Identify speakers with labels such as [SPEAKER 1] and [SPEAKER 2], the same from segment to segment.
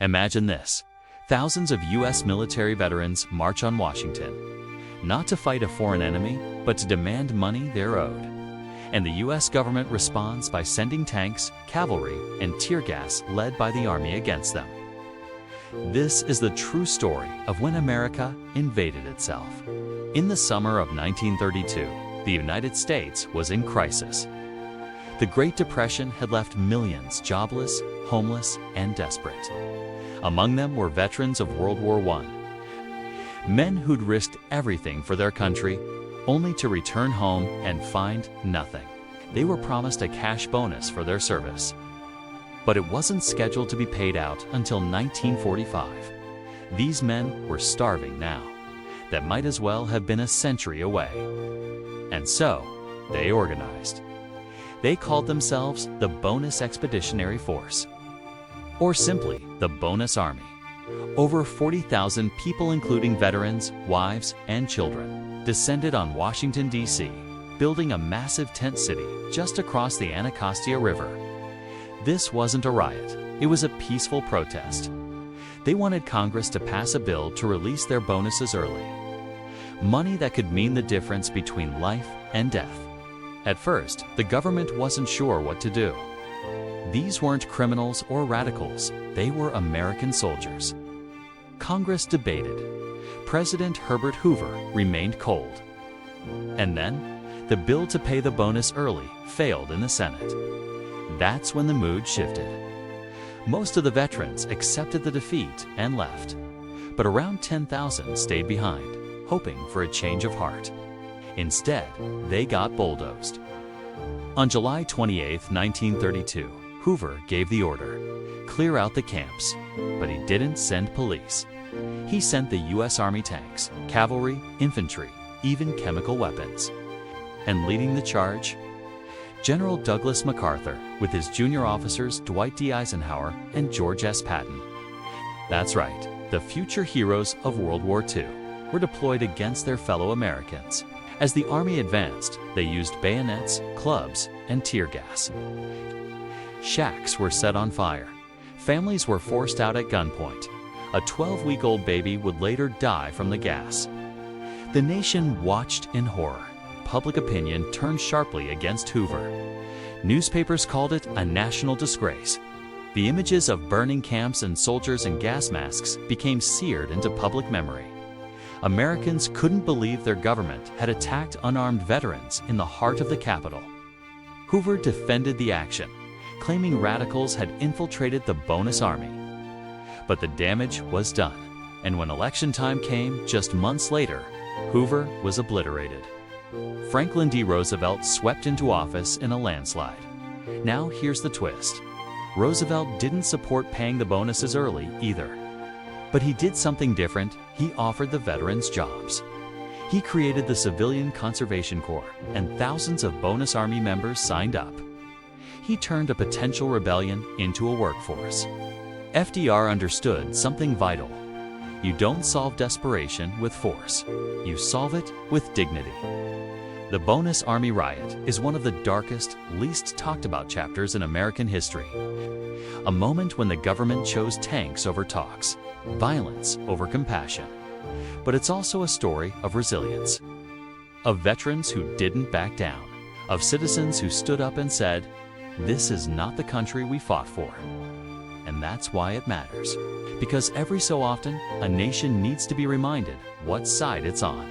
[SPEAKER 1] Imagine this. Thousands of U.S. military veterans march on Washington, not to fight a foreign enemy, but to demand money they're owed. And the U.S. government responds by sending tanks, cavalry, and tear gas led by the Army against them. This is the true story of when America invaded itself. In the summer of 1932, the United States was in crisis. The Great Depression had left millions jobless, homeless, and desperate. Among them were veterans of World War I, men who'd risked everything for their country, only to return home and find nothing. They were promised a cash bonus for their service, but it wasn't scheduled to be paid out until 1945. These men were starving now. That might as well have been a century away. And so, they organized. They called themselves the Bonus Expeditionary Force, or simply the Bonus Army. Over 40,000 people, including veterans, wives, and children, descended on Washington, D.C., building a massive tent city just across the Anacostia River. This wasn't a riot, it was a peaceful protest. They wanted Congress to pass a bill to release their bonuses early. Money that could mean the difference between life and death. At first, the government wasn't sure what to do. These weren't criminals or radicals, they were American soldiers. Congress debated. President Herbert Hoover remained cold. And then, the bill to pay the bonus early failed in the Senate. That's when the mood shifted. Most of the veterans accepted the defeat and left, but around 10,000 stayed behind, hoping for a change of heart. Instead, they got bulldozed. On July 28, 1932, Hoover gave the order, clear out the camps, but he didn't send police. He sent the U.S. Army tanks, cavalry, infantry, even chemical weapons. And leading the charge, General Douglas MacArthur with his junior officers Dwight D. Eisenhower and George S. Patton. That's right, the future heroes of World War II were deployed against their fellow Americans. As the Army advanced, they used bayonets, clubs, and tear gas. Shacks were set on fire. Families were forced out at gunpoint. A 12-week-old baby would later die from the gas. The nation watched in horror. Public opinion turned sharply against Hoover. Newspapers called it a national disgrace. The images of burning camps and soldiers in gas masks became seared into public memory. Americans couldn't believe their government had attacked unarmed veterans in the heart of the Capitol. Hoover defended the action, claiming radicals had infiltrated the Bonus Army. But the damage was done, and when election time came just months later, Hoover was obliterated. Franklin D. Roosevelt swept into office in a landslide. Now here's the twist. Roosevelt didn't support paying the bonuses early either. But he did something different. He offered the veterans jobs. He created the Civilian Conservation Corps, and thousands of Bonus Army members signed up. He turned a potential rebellion into a workforce. FDR understood something vital. You don't solve desperation with force. You solve it with dignity. The Bonus Army riot is one of the darkest, least talked about chapters in American history. A moment when the government chose tanks over talks, violence over compassion. But it's also a story of resilience. Of veterans who didn't back down. Of citizens who stood up and said, "This is not the country we fought for." And that's why it matters. Because every so often, a nation needs to be reminded what side it's on.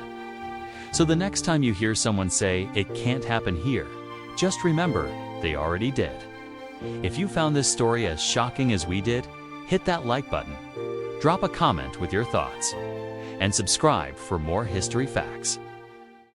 [SPEAKER 1] So the next time you hear someone say, "It can't happen here," just remember, they already did. If you found this story as shocking as we did, hit that like button, drop a comment with your thoughts, and subscribe for more history facts.